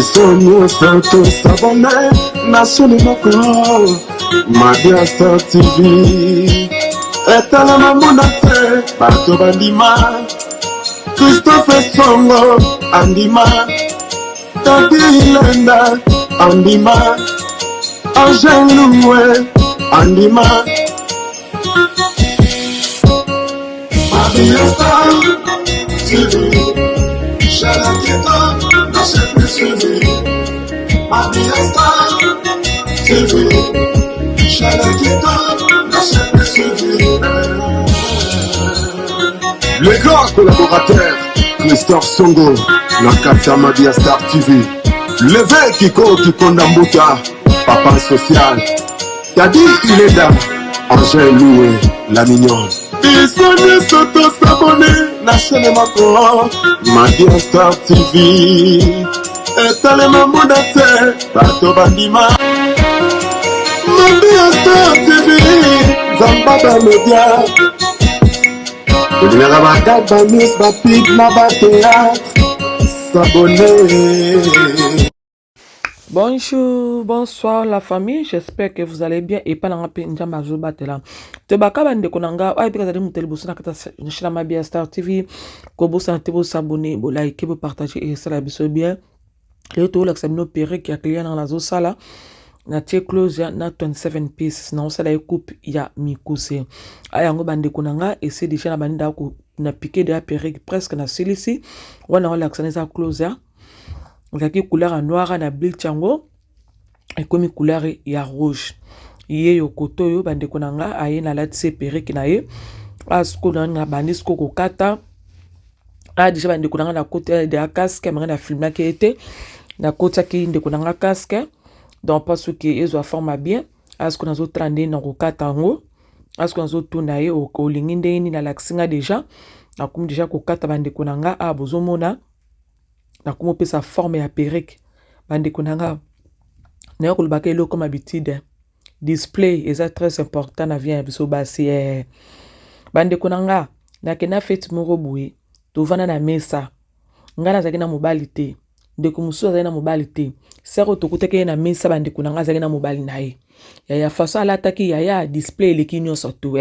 Somos tantos abonnés, nationalement Madia Star TV. Etala mamonate, Pato Bandima, Christophe Songo, Andima, Tati Lenda, Andima, Angel Loué, Andima. Madia Star TV, Chalaketa, Nachet Suivi. Madia Star TV, Chalaketa, Nachet Suivi. Le grand collaborateur, Christophe Songo, la Katia Madia Star TV. Le vrai Kiko Kikondambuta, papa social. T'as dit il est là, Angèle Loué, la mignonne. Ils sont tous abonnés, nationalement Madia Star TV. Et t'as les mamans d'atterre, Pato Bandima. Madia Star TV, Zambada Media. Bonjour, bonsoir la famille, j'espère que vous allez bien et pas dans la Njamba Zobatela. Te bakaba de konanga, ay pika zali muteli busana kata shila Madia Star TV, ko busana te bo s'abonner, bo like, bo partager et ça la biso bien. Le to la xamino pere qui a client dans la zo sala. Na tie close ya na 27 pieces na osala coupe ya mikuse ayango bande kunanga essayer déjà na banda ko na piqué de la perruque presque na silisi wana wala xaneza close ya ngaki couleur en noir na bleu chango et comme couleur ya rouge iye yo koto yo bande kunanga aye na latse perruque na ye asko na bandi ko kata a déjà bande kunanga na côté de la casque na film na kete na côté ki de kunanga casque. Donc, parce que ils ont formé bien, est-ce qu'on a autres trendé dans le katango, est-ce qu'on a autres tourné au linginde ni na laxinga déjà, na comme déjà ko kata bande konanga a bozomona, na comme peut sa forme à perruque, bande konanga, na ko le bakelo comme habitude, display est très important na vient biso basi bande konanga, na kena fait moro boui, to vana na mesa, ngana zakina mobilité. De kumusu azali na mobali te sero tokuteke na mesa bande kunanga azali na mobali nae ya façon ala taki ya display eleki nyonso to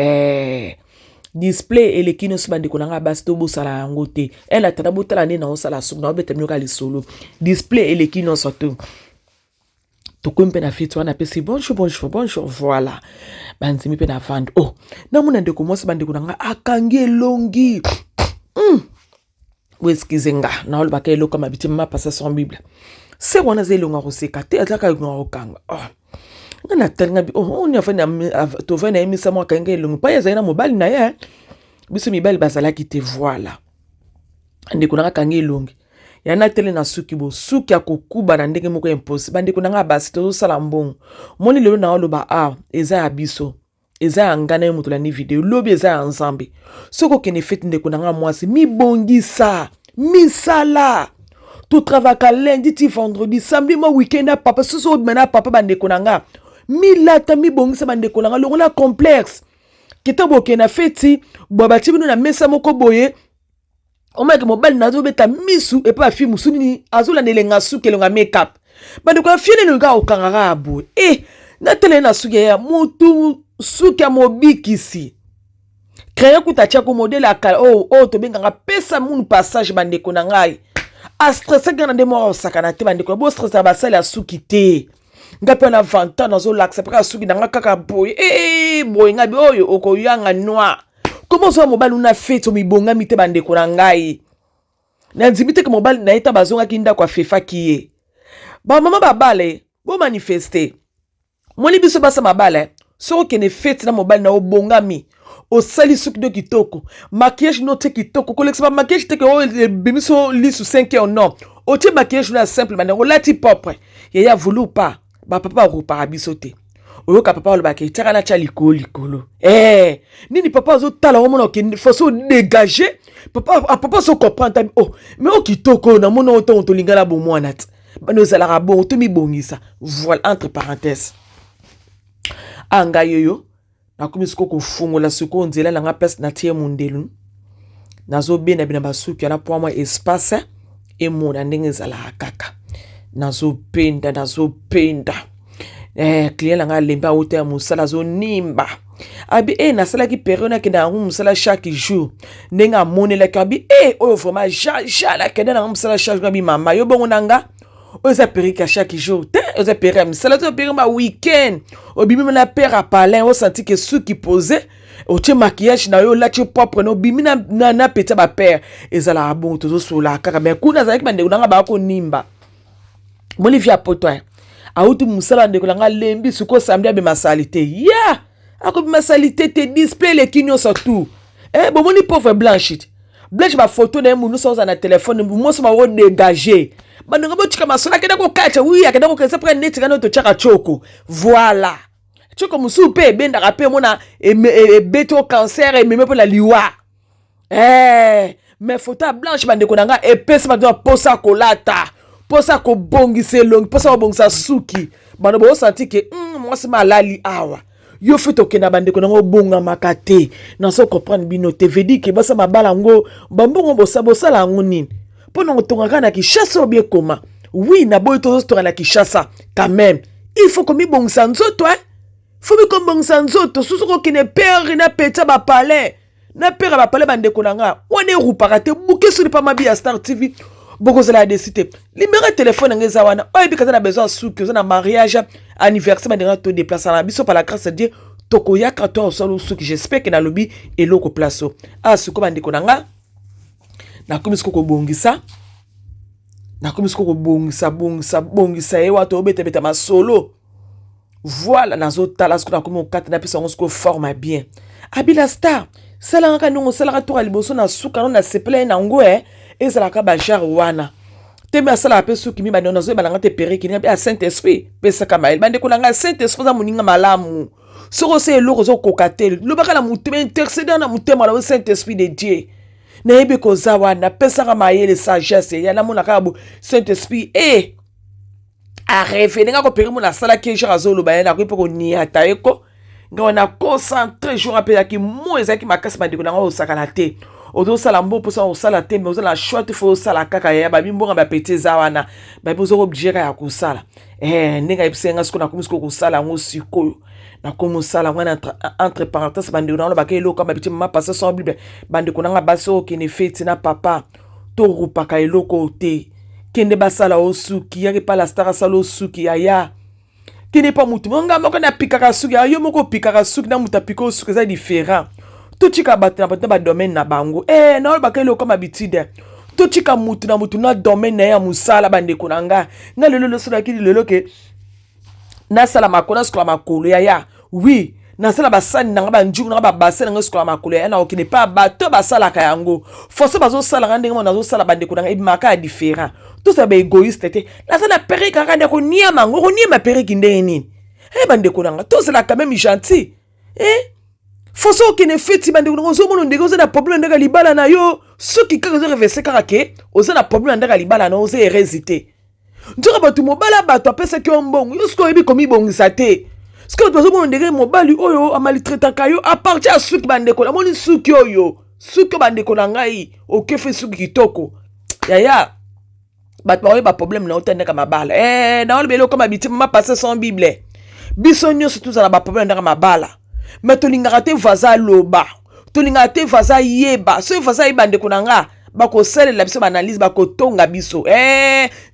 display eleki nyonso bande kunanga basi to bosala yango te ela tata botala ne na osala suku na obeta myoka lisolo display eleki nyonso to tokompe na fiti wana pesi bonjour voilà banzimi pe na fand oh na muna ndeko mosi bande kunanga akangi elongi Weskizenga na ol bakelo kama bitima passa son bible se wana zelo nga koseka te ataka nga okanga ngana tanga bi on ya fana to vena emisa mo kanga elongo pa ya zaina mobali na ye biso mibali basala ki te voilà ande kuna kanga elongo ya na tele na suki bo suki ya kokuba na ndenge moko impossible bande kuna nga basi to sala mbongo moni lelo na oloba eza ya biso eza ngana yo mutula ni video lobi eza ensemble soko kene fete ndeko nanga mwasi mi bongisa mi sala tu travaka lundi ti vendredi samedi mo weekend papa soso mena papa bandeko nanga mi lata mi bongisa bandeko nanga longola complexe kitabo kena feti bwabati bino na mesa moko boye omake mobile nazo beta misu e pa fi musuni azola nelenga sukelonga makeup bandeko na fiene nga okanga abo na tele na suke ya mutu suki ya mobikisi créer kutacha ko modèle akala to benganga pesa munu passage bandeko na ngai a stressa gana de mo sakana te bandeko bo stressa basali ya suki te ngape na 20 ans nazo laxa paka suki nanga kaka boy boy ngabi oyo okoyanga noir comment so mobile una fete mibonga mite bandeko na ngai na nzibite ke mobile na eta bazonga kinda kwa fefa kiye ba mama babale bo manifester moni biso basa mabale soko kene fete na mobile na obongami o sali suki do kitoko maquillage no te kitoko koleksa maquillage te ko bimiso lisu 5 ans non o te maquillage na simple man o lati propre ya voulu pas ba papa ko parabiso te o ka papa lo ba ke tara na cha likolo nini papa zo tala o mona ke faso dégager papa so comprendre mais o kitoko na mona o to lingala bo mwana t bano zala bon to mi bongisa voilà entre parenthèses anga yoyo na kumisiko kufungola siko nzela na nga place na tie mundelu nazo bena bina basuki na po moi espace et mon ndenge zala kaka nazopenda client langa lemba auteur musala zo nimba abi nasalaki période nakenda yango musala chaque jour ndenge amonelaki abi oyo vraiment nakenda nango musala chaque jour abi mama yo bongo nanga oyo eza perike ya chaque jour te oyo eza perike ya misala to perike ma week-end obimi na père à palin osenti ke suki posé otie maquillage na yo olati propre na obimi na peti ya bapère ezalaka bongo tozosola kaka me kuna azalaki bandeko nanga bakonimba moni via poto auti musala ndeko nanga lembi suko samedi abema salite akobima salite te display leki nyonso tu bomoni pauvre blanche ba photo na ye munu soza na telefone moso baodégage bandeko botika masolo akenda kokacha akenda kokesa mpe neti kana totiaka choko voilà choko mosusu mpe ebendaka mpe mona ebeti o cancer ememe mpo na liwa mais photo ya blanche bandeko nanga epesi bato posa kolata posa kobongisa elongi posa kobongisa suki bano bosanti ke mwasi malali awa yo fe tokenda bandeko nango obongamaka te naso comprendre bino te vedi ke basa mabala ngo bambongo bosala yango nini mpo na kotongaka na Kinshasa obie koma oui na boyi tozotonga na Kinshasa quand même il faut komibongisa nzoto faut bikombongisa nzoto susu kokende pere na peta bapale na pere bapale bandeko nanga wana erupaka te buke suli pa mabi ya Star TV bokozala desite limere telefone nanga eza wana oyebi kaza na besoin suki oza na mariage anniversaire bandeko to déplacer na biso par la grâce de Dieu tokoyaka to osala suki j'espère que na lobi eloko place suko bandeko nanga nakomi siko kobongisa bongisa ye wato obeta masolo voilà nazotala siko nakomi okata na pesa ngo siko forme bien abila star salanga ndongo salaka toka liboso na suka no na sepele na ngo ezalaka bajar wana tembe asala pe suki mi bando nazo balanga te periki ni a Saint Esprit pesa kama el bande kolanga Saint Esprit za muninga malamu soko se eloko zo kokateli lobaka la mutema intercéder na mutema la Saint Esprit de Dieu na yebe koza wana pesa kama yele sagesse ya na mona kabo Saint Esprit a rêvé nga ko peri mona sala ke jour azolo ba na ko poko ni ataeko nga na concentré jour apela ki mo ezaki makasi bande kolanga osakana te ozo sala mbo posa osala te mais ozala choix te faut sala kaka ya ba bimbonga ba pete za wana ba bozo obligera ya kusala ndinga ipisenga siko na komisiko kusala ngo sikoyo na komo sala ngwana entre parenthèses bande na ba kelo kama biti mama passer son bible bande konanga baso kene feti na papa to rupaka eloko te kende basala osuki yaki pa la star sala osuki ya kene pa mutu nga moko na pikaka suki yo moko pikaka suki na muta piko suki za différent totika batna ba domaine na bango na ba kelo kama bitide totika mutu na domaine na ya musala bande konanga nga lelo sala ki lelo ke na sala makona skola makolo ya oui na sala basani nanga banjuku nanga babasene nanga skola makolo ya na okine pa bato basala ka yango force bazo sala ngande ngona zo sala bande konanga ebimaka différent tout ça ba égoïste te na sala perike kanga ko niama ngo ko niama perike ndenge nini bande konanga tout ça quand même gentil force okine feti bande konanga zo mono ndenge zo na problème ndanga libala na yo soki kaka zo reverser kaka ke oza na problème ndanga libala na oza hésiter nzoka bato mobala bato apesa ki mbongo yo siko yebi komi bongisa te siko bato bazomona ndenge mobali oyo amalitretaka yo apartir ya suki bandeko namoni suki oyo suki bandeko na ngai okefe suki kitoko yaya bato baoyeba problème na otandeka mabala na olobi eloko mabiti mama passe sans bible biso nyonso tozala baproblème ndaka mabala me tolingaka te vaza loba tolingaka te vaza yeba soki vaza yeba ndeko na nga bakosalela biso baanalyse bakotonga biso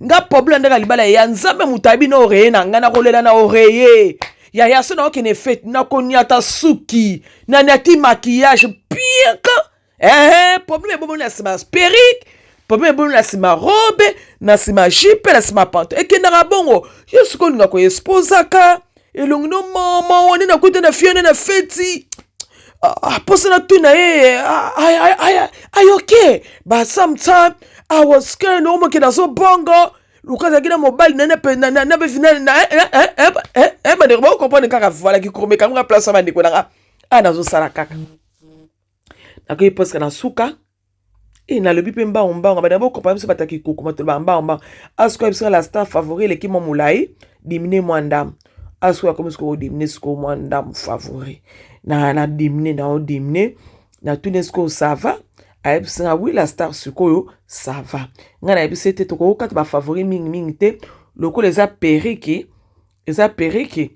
nga problème ndaka libala ya nzambe mutabi na oreye na nga nakolela na oreye ya so na okene fete nakoniata suki naniati maquillage pieka problème ebomo na nsima perike problème ebomo na nsima robe na nsima jipe na nsima panto ekendaka bongo yo sikoyo olinga koexposaka elongi no mama wane nakuta na fione na feti posa na tuna ye ayoke but sometime I was scared no mo kena so bongo lukaza kina mobile na bande ko comprendre kaka voilà ki komé kanga place bande ko na nazo sala kaka nakoyi posa na suka na lobi pe mbao bande ko comprendre biso bataki kokoma to mbao asko biso la star favori l'équipe Momulai dimine mwandam asko comme ce ko dimine sko mwandam favori na dimine na dimine na tunesko ça va aebisa oui la star sukoyo ça va ngana ebisa te to ko kata ba favori mingi te lokola eza periki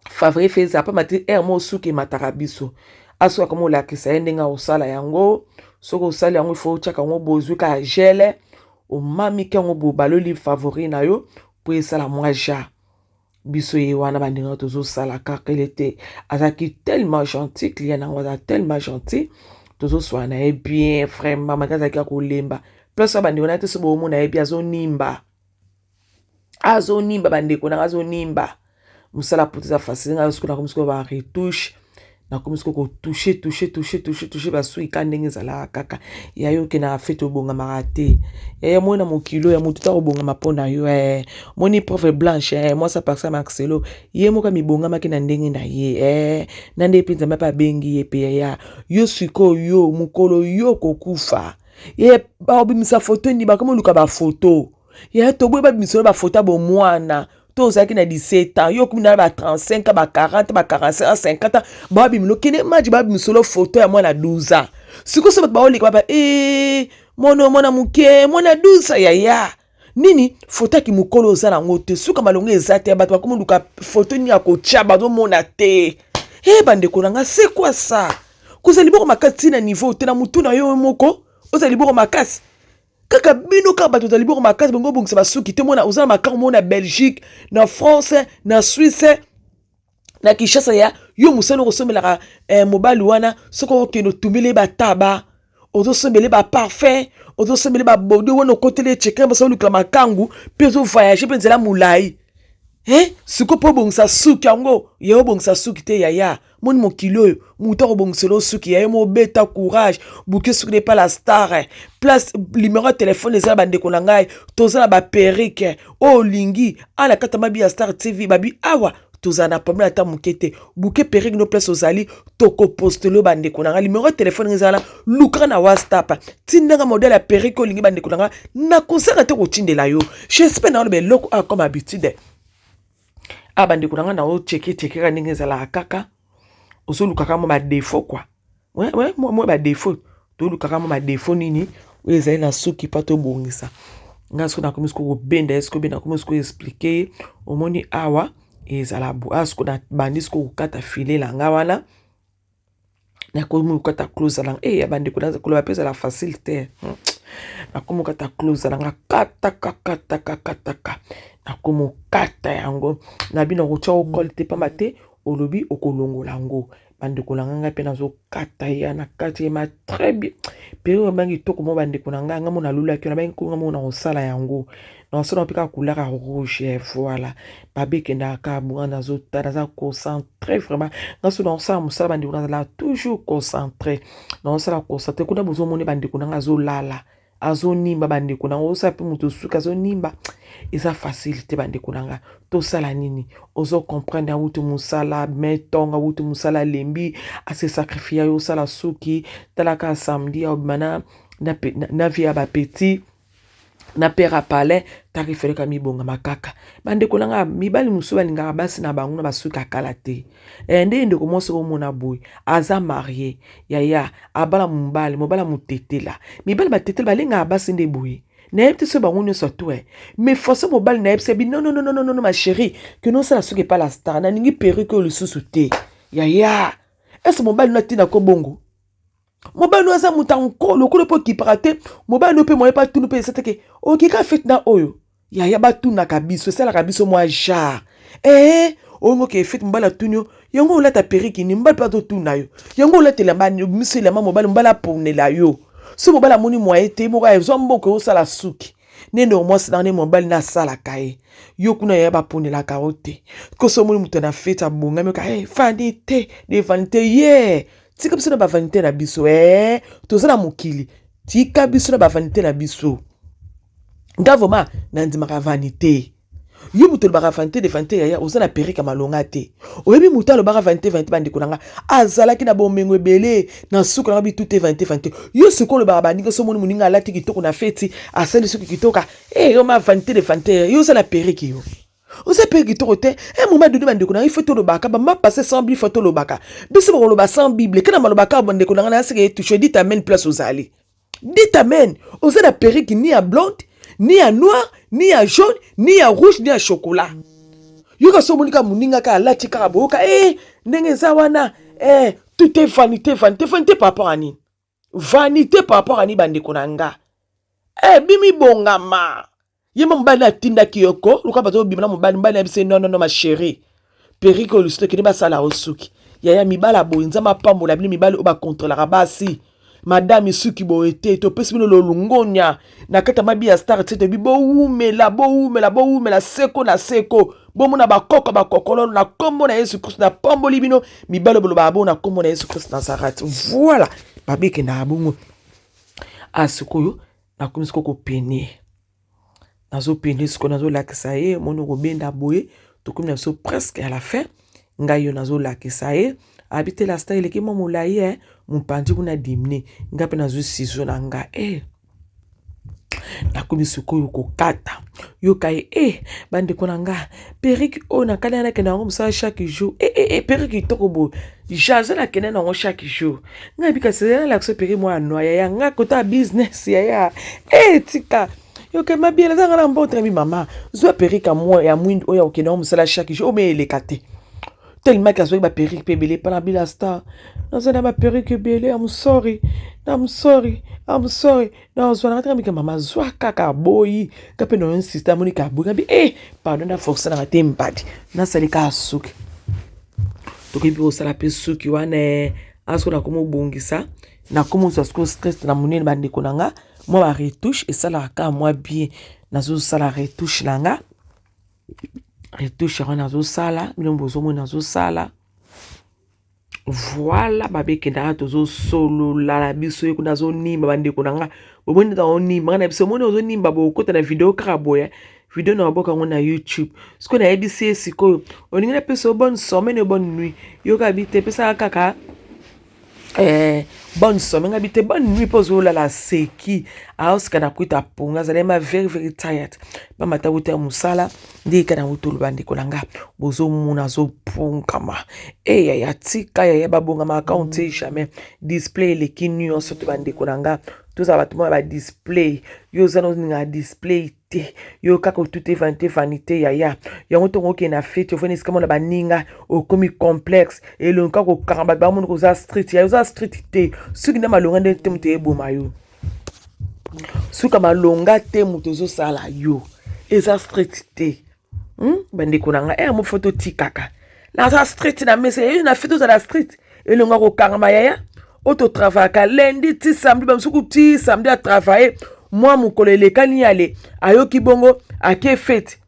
favori feza pa mati mo suki mataka biso aso comme olakisa ye ndenge osala yango soki osali yango ifo otiaka yango bozwi ka gele omamiki yango bo baloli favori na yo po esala mwa ja biso ye wana bandinga tozosala kaka ele te azalaki tellement gentil client nango aza tellement gentil tozoswana ye bien vraiment maki azalaki akolemba place oyo bandeko na te so bomona ye bien azonimba bandeko nanga azonimba musala poto eza facile nga soki nakomi soki ba retouche nakomi soki touche basuki ka ndenge ezalaka kaka yayo okendaka fete obongamaka te yaya mona mokilo ya motu ta kobongama mpo na yo moni profe blanche mwasa parsa marcelo ye moko mibongamaki na ndenge na ye na nde mpe nzambe mpe abengi ye mpe yaya yo sikoyo mokolo yo kokufa ye baobimisa foto ndi bakomi oluka bafoto yaya toboye babimisa bafoto bomwana tozalaki na 17 ans yo komi na ba 35 ba 40 ba 45 50 babimilo kene maji babimisolo photo ya mwana 12 ans siko so baoleka baba mwana muke mwana 12 yaya nini foto ki mukolo oza nango te suka malongo eza te bato bakomi luka foto ni ya kotia bazomona te bandeko nanga c'est quoi ça kozali liboko makasi na niveau te na mutu na yo moko ozali liboko makasi kaka bino kaka bato ozali liboko makasi bango bongisa basuki te mona ozala makambo mona Belgique na France na Suisse na Kinshasa ya yo musano kosomelaka mobali wana soko okendo tumele bataba ozosomele ba parfum ozosomele ba bodo wana okotele cheke baso lukla makangu pe ozo voyager pe nzela mulai siko po bongisa suki yango yo bongisa suki te yaya moni mokilo muta ko bongselo suki yaya mo beta courage bouquet suki n'est pas la star place numéro de téléphone ezala bandeko na ngai tozala ba perike lingi ala kata mabi ya Star TV babi awa tozala na problème ata mukete bouquet perike no place ozali toko postelo bandeko na ngai numéro de téléphone ezala luka na WhatsApp tindanga modèle ya perike lingi bandeko na ngai na konsaka te ko tindela yo j'espère na be loko comme habitude bandeko na ngai na o cheke ka ndenge ezala kaka ozolukaka mo ba défaut quoi moi ba défaut tolukaka mo ba défaut nini oyo ezali na suki pa tobongisa nga soki nakomi soki kobenda ye soki obenda nakomi soki expliquer omoni awa ezala bo asko na bandi soki kokata file na nga wana nakomi kokata close na nga bandeko na koloba mpe ezala facile te nakomi kokata close na nga kataka nakomi okata yango na bino kotia okole te pamba te olobi okolongola yango bandeko na nga mpe nazokata ya na kati ema très bien pero bangi toko mo bandeko na nga mo na lulaki na bangi ko mo na osala yango na osala mpe ka couleur rouge voilà babeke na ka bunga nazotala za concentré vraiment ngaso na osala musala bandeko na la toujours concentré na osala concentré kuna bozo moni bandeko na nga azolala azonimba bandeko na osa pe muto suka azonimba eza facilité bandeko nanga tosala nini ozo comprendre wutu musala metonga wutu musala lembi ase sacrifier yo sala suki talaka samedi au bana na via ba petit na pera palais tarifele ka mibonga makaka bandeko nanga mibali musu balingaka basi na bango na basuka kala te nde ndeko moso komona boy aza marié yaya abala mobala mutetela mibali batetela balinga basi nde boy na yebite so bango nyonso to mais forcément mobali na yebise bi non ma chérie que non ça la suki pas la star na ningi perruque le susu te yaya est-ce mobali na tina ko bongo mobali no aza mutanko lokolo po kiparate mobali no pe moye pa tunu pe seteke okika fit na oyo yaya batuna kabiso sala kabiso mwa jar ongo ke fit mbala tunyo yango olata periki ni mbala pa to tuna yo yango olata lamba ni misela mobali mbala ponela yo so mobali moni moye te mo ka zo mboko osala suki nendo mwasi na ne mobali na sala kae yo kuna ya ba ponela karote ko so moni mutana feta bonga me ka vanité de vanité tika biso na ba vanité na biso tozana mokili tika biso na ba vanité na biso ndavoma na ndimaka vanité yo muto ba vanité de vanité ya ozana perika malonga te oyebi muto lo ba vanité bandiko nanga azalaki na bomengo ebele na suka na bi tout vanité yo suko lo ba bandiko so moni muninga lati kitoko na feti asali suki kitoka yo ma vanité de vanité yo zala perika yo oza periki kitoko te moment donné bandeko nanga ifo to lo baka ba ma passer sans bible photo lo baka biso ba lo ba sans bible kana malobaka bandeko nanga na seke touche dit amen place ozali dit amen ozana periki ni ya blonde ni à noir, ni à jaune, ni à rouge, ni à chocolat. Yoka so monika muninga ka lati ka boka ndenge zawana tout est vanité par rapport à ni. Vanité par rapport à ni bande konanga. Bimi bongama. Yema mbali atinda kiyoko, luka bazo bimana mbali abise non ma chérie. Periko lusto kini basala osuki. Yaya mibala boinza mapambola bili mibali oba contre la rabasi. Madame isuki boete to pesi bino lolungonya na kata mabi ya star tete bi bo umela seko na seko bo mona bakoko na kombo na Yesu Christ na pamboli bino mibalo bolo babo na kombo na Yesu Christ Nazareth. Voilà babeke na abungu asukoyo na komisiko ko pene nazo pene siko nazo lakisa ye mono ko benda boye to komi na so presque à la fin ngayo nazo lakisa ye habite la style ki momo la ye mupandi kuna dimne ngape nazo sizo na nga na komisiko ko kata yo kai bande konanga periki o na kala na kena ngomsa chaque jour periki tokobo jaza na kena na chaque jour ngabi ka sera la so periki mo anoya ya nga kota business ya tika yo ke mabiela za ngana mbote mi mama zo periki mo ya mwindi o ya okena ngomsa chaque jour o me elekate tellement que ça va perruque pebele pana bila star non ça na perruque belé I'm sorry no so na tra mi ka mama zwa kaka boy ka pe no insista moni ka boy bi pardon na force na tempadi na salika suki to ke bi o sala pe suki wane aso na komo bongisa na komo so stress na munene bande konanga moi ba retouche et ça la ka moi bien na zo sala retouche langa retouche nazo sala milombozo mo nazo sala voilà babeke na tozo solo la biso yeko nazo nimba bande konanga bomoni ta onimba na biso moni ozo nimba bo kota na video kraboya video na boka ngona YouTube siko na ABC siko oningena peso bonne semaine bonne nuit yoka bite pesa kaka bonne somme ngabite bonne nuit pozo la seki house kana kuita punga zalema very tired ba mata wuta musala ndi kana wutulu bandi kolanga bozo muna zo punkama ya tika ya babonga ma account jamais display le kinyo soto bandi kolanga tous abatuma ba display yo zano nga display te yo kako tout est vanité ya yango tongo ke na fete ofeni skamo na baninga okomi complexe et le kako karamba ba mon ko za street ya za street te suki na malonga de temte eboma yo suka malonga te muto zo sala yo eza street te bandi konanga mo photo tikaka na za street na mese na fete za la street et le ngako karamba ya auto travail lundi ti samedi ba msuku ti samedi a travailler moi mukolo elekani yale ayoki bongo ake fete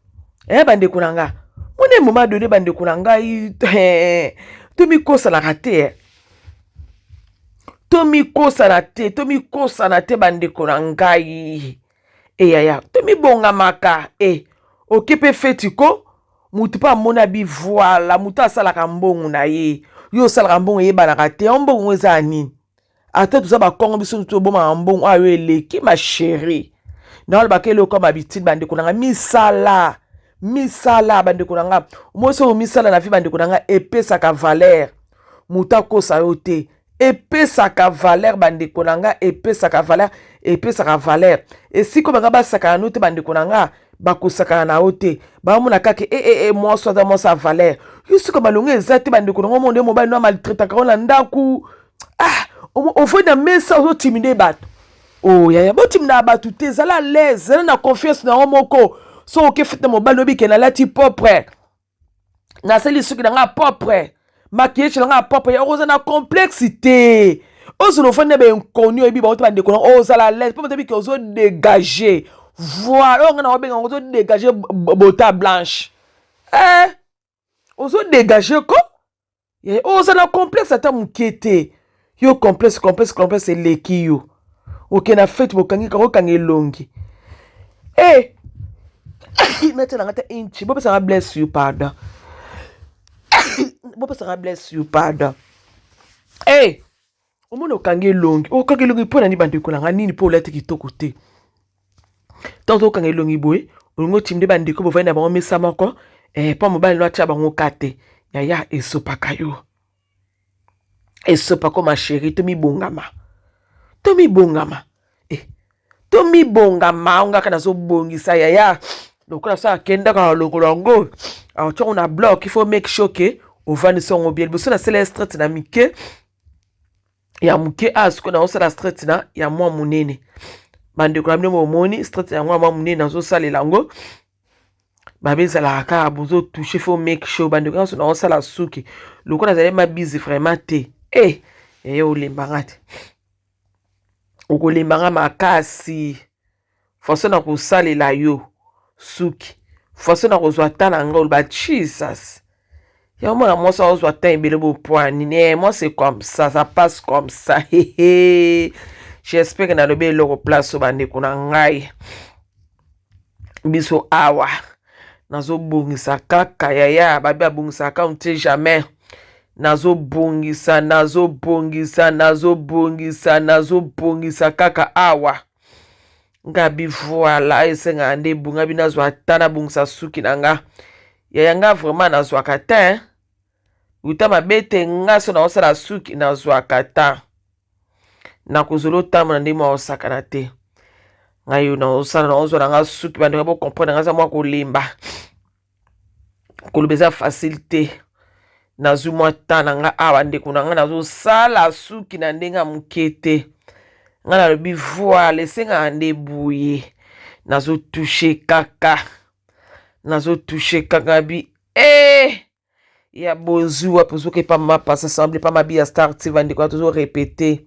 bande kunanga mone moment donné bande kunanga to mi kosa la raté to mi kosa na te bande kunanga yaya to mi bonga maka okepe fete ko mutu pa mona bi voilà mutu asala kambongo na ye yo sala mbongo ye bana raté mbongo eza nini ata tuza ba kongo biso to boma mbongo ayo eleki ma chérie na ba kele comme habitude bande konanga misala bande konanga moso misala na fi bande konanga epesa ka valeur muta kosa yo te epesa ka valeur bande konanga epesa ka valeur et si ko banga ba saka no te bande konanga bakosaka na ote ba mona kake moi so dans sa valeur yusu ko balonga ezati bande konanga monde mobile no maltraiter ka na ndaku au fond de mesa au timide bato yaya bo timina bato te zala l'aise na confiance na moko so oke fete mobile obi ke na lati propre na seli suki na nga propre maquillage na nga propre ya oza na complexité ozo no fond de inconnu ebi ba bande ko ozala l'aise po bi ke ozo dégager voilà on na obenga ozo dégager bota blanche ozo dégager ko oza na complexe ata mukete yo complexe leki yo oke na fete bokangi kangi longi mette na ngata inchi bo pesa bless you pardon omona okangi longi pona ni bande ko na nini po lati kitoko te tant okangi longi boy ongo timde bande ko bo vana ba mesa moko pa mobile no acha bango kate yaya esopaka yo esopa ko ma chérie to mi bongama to mibonga maunga kana zo bongisa yaya lokola sa kenda ka lokola ngo acho na block il faut make sure que ovani songo bien boso na sele street na mike ya muke asko na osala street na ya mwa munene bande ko amne moni street ya mwa munene na zo salela ngo babeza la ka bozo toucher faut make sure bande ko na osala suki lokola zale ma busy vraiment te yo limbangati ukolimanga makasi foso na kosalela yo suki foso na kozwa ta na ngolo ba Jesus ya mona mosa ozwa ta ebele bo poani ne moi c'est comme ça passe comme ça j'espère que na lobe loko place bande kuna ngai biso awa nazo bongisa kaka yaya babi abongisa ka on sait jamais nazo bongisa kaka awa ngabi voilà esenga ande bunga binazo atana bongisa suki nanga yaya nga vraiment nazo kata uta mabete nga so na osala suki nazo kata na kozolo tamo na ndimo osakana te ngayo na osala na ozo nga suki bande bo comprendre nga sa mwa kolimba kolobeza facilité nazu mwa tana nga awa ndeko na nga nazo sala suki na ndenga mukete nga na lobi voile senga ande buye nazo toucher kaka bi ya bozuwa pozuke pa ma passa semble pas ma bia star tiva ndeko toujours répéter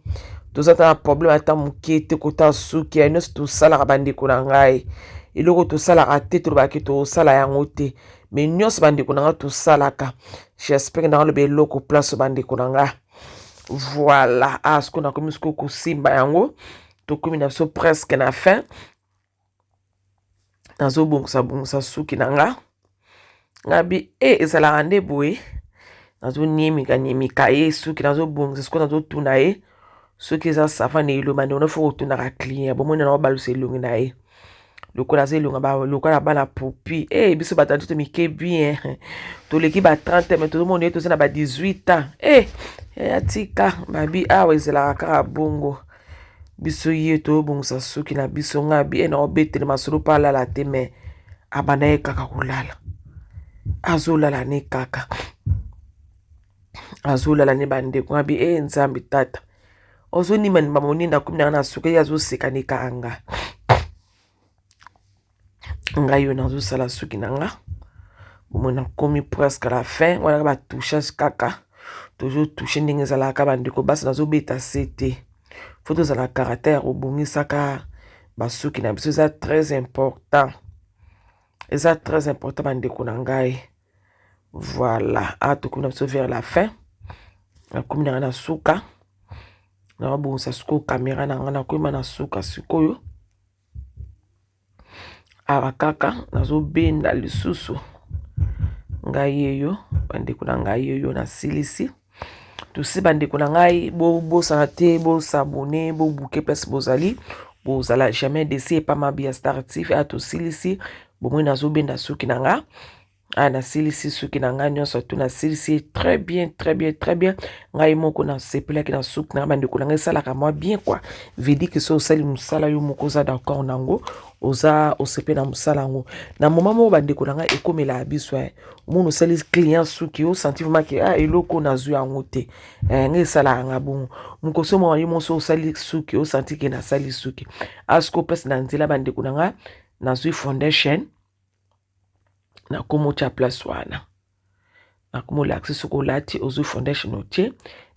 tozata na problème ata mukete kota suki ya nyonso tosalaka bandeko na ngai eloko tosalaka te tolobaki tosala yango te mais nyonso bandeko na nga tosalaka j'espère na lobe eloko place bandeko na nga voilà asko na komi siko kosimba yango tokomi na biso presque na fin nazobongisa suki na nga ngabi ezalaka nde boye nazoniemika ye suki nazobongisa siko nazotuna ye soki eza safa na elomba nde onafo kotunaka client bomoni na obalusa elongi na ye lokola za elonga lokola bana popi biso batandi to mike bien toleki ba 30 mais tozomona ye toza na ba 18 ans ya tika babi awa ezelaka kaka bongo biso ye tobongisa suki na biso ngabi na obetele masolo pa alala te mais abanda ye kaka kolala azolala ne kaka azolala ne bandeko ngabi nzambi tata ozonima ni mamoninda komi na na suki azoseka ne kanga ngai yo nazosala suki na nga bomona komi presque la fin wana ba touchage kaka toujours toucher ndenge ezalaka bandeko basi nazobeta sete faut tozala caractère obongisaka basuki na biso eza très important bandeko na ngai voilà tokomi na biso vers la fin nakomi na nga na suka nabongisa sikoyo caméra na nga nakoyima na suka sikoyo awa kaka nazobenda lisusu ngai yeyo bandeko na ngai yeyo nasilisi tosi bandeko na ngai bosana te bosabone bobuke place bozali bozala jamais desi epa mabia startif tosilisi bomoi nazobenda suki na nga nasilisi suki na nga nyonso tu nasilisi très bien ngai moko nasepelaki na suki na nga bandeko na ngai esalaka mwa bien quoi vedi ke so osali mosala yo moko oza d'accord nango oza osepe na mosala yango na moma moko bandeko na ngai ekomela biso omona osali client suki osenti vraimen ke eloko nazwi yango te ngai esalaka nga bongo mokoso moko yo moso osali suki osenti ke nasali suki asko mpesi na nzela bandeko na nga nazwi foundation nakomo tia place wana nakomo laksi soko olati ozwi foundation otie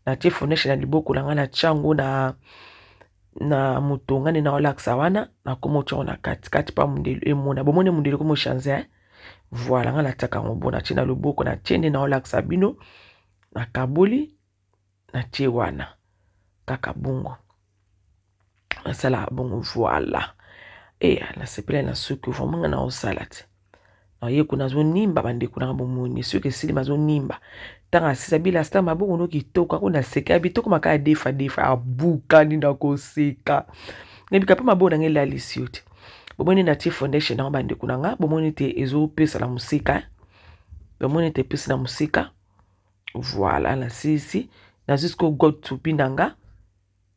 natie foundation na liboko na nga na tiango na mutonga ne na olaksa wana nakomo tiango na kati pa mundelo emona bomone mundelo komo chanze voilà nga nataka ngo bona tina loboko na tiende na olaksa bino na kaboli na tie wana kaka bongo nasala bongo voilà nasepela na suki vraiment na osala te ye kuna zo nimba bandeko na bomoni soki esili mazo nimba tanga sisa bila sta maboko no kitoka kuna seka bitoko makaya defa abuka ninda koseka ngibika pa mabona ngela lisiyoti bomoni na ti foundation na bandeko na nga bomoni te ezo pesa la musika bomoni te pesa na musika voilà la sisi na jusqu'au god to pinanga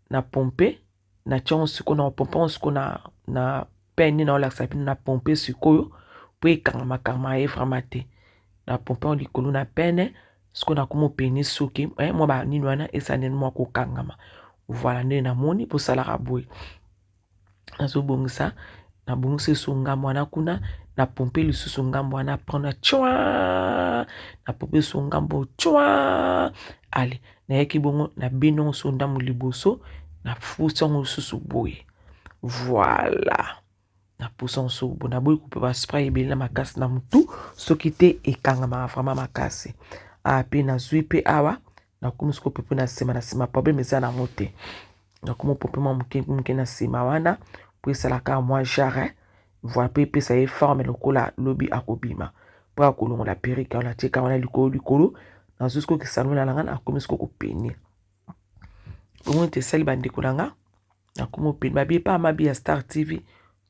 na pompe na chonsi ko na pompe on ko na na pene na olakisa bino na pompe sikoyo po ekangama ye vraiment te na pompe on likolo na pene sikoyo nakoma openi suki mwa banini wana esaneni mwa kokangama voilà nde namoni bosalaka boye nazobongisa nabongisi so ngambo wana kuna na pompe lisusu ngambo wana prendre chwa na pompe so ngambo chwa ale nayaki bongo na bino so ndambo liboso na fusango lisusu boye voilà na pusango so boye na boye coupe ba spray ebele na makasi na mutu soki te ekangama vraiment makasi pe nazwi pe awa nakomi siko pepe na nsima problème eza nango te nakomi pope mwa moke na nsima wana po esalaka mwa jare voilà pe epesa ye forme lokola lobi akobima po akolongola perike wana tieka wana likolo nazwi siko kisangola nanga nakomi siko kopeni bongo te esali bandeko nanga nakomi openi babie pa mabi ya Star TV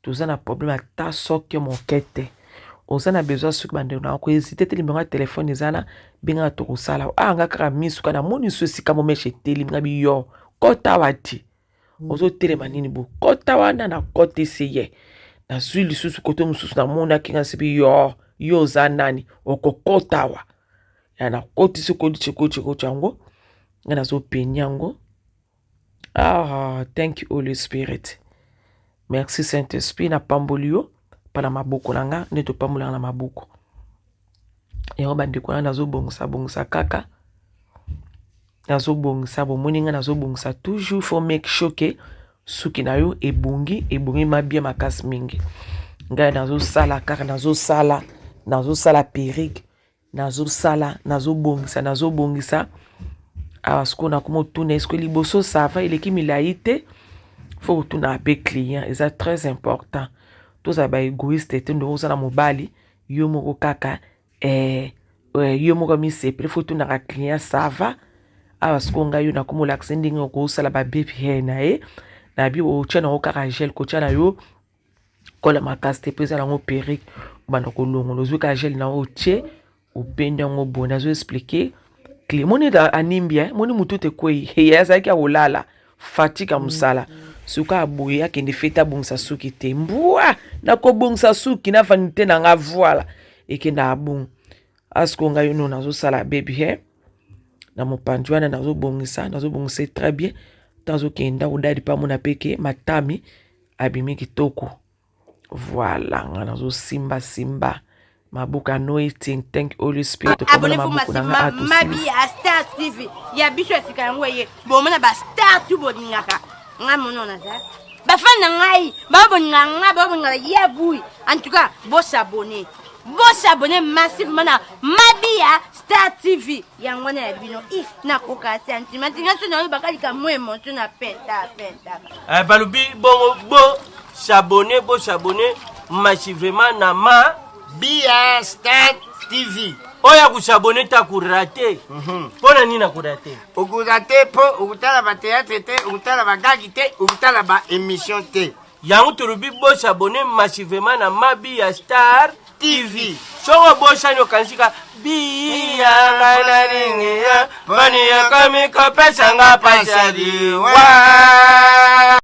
toza na problème ata soki moke te oza na besoin soki bandeko nanga kohésite te limbongo ya telefone ezana bengaka tokosala nga kaka misuka namoni so esika momeshe eteli ngabi yo kota wati ozotelema nini bo kota wana na kota eseye nazwi lisusu kote mosusu namonaki nga sebi yo oza nani okokota wa ya na kotisi kodicekocekoti yango nga nazopeni yango thank you Holy Spirit merci Saint Esprit na pamboli yo pana maboko nanga nde topambolaka na maboko yango bandeko wana nazobongisa kaka nazobongisa bomoni nga nazobongisa toujours faut make sure ke suki na yo ebongi mabia makasi mingi ngai nazosala kaka nazosala perike nazobongisa awa siko nakoma otuna esko liboso sava eleki milai te faut kotuna ape client eza très important tozala baégoïste te ndoko ozala mobali yo moko kaka yo moko misepele faut tunaka client sava awa siko ngai yo nakoma olakisa ndenge okosala bababy hair na ye na bi otia nango kaka gel kotia na yo kola makasi te mpe eza nango perike obanda kolongola ozwi kaka gel nango otie obendi yango boye nazo explike clé moni animbia moni mutu te kwei ye azalaki akolala fatika mosala suka aboye akende fete abongisa suki te mbwa nakobongisa suki nafani te na nga voila ekende abongo asiko ngai no nazosala baby hair na mopanzi wana nazobongisa très bien tazokenda odadi pa mona peke matami abimi kitoko voilà nga nazosimba mabuka anointing thank Holy Spirit abonnez vous mabi ya Star TV ya biso esika yango ye bomona ba Star tu boningaka nga monona za ba fan na ngai ba boninga ya bui en tout cas boss abonné massivement na mabi ya Star TV yango na bino na koka sentiment nga so na bakali ka mo emotion na penta balubi bo s'abonner massivement na Bia Star TV. Oya kusabone ta kurate. Pona nina kurate. Okurate po ukutala ba théâtre te, ukutala ba gagi te, ukutala ba émission te. Yangu turubi bo s'abonner massivement na Mabi ya Star TV. Songo bo shanyo kansika Bia ngana ringia. Bani ya kami kopesa nga pasadi. Wa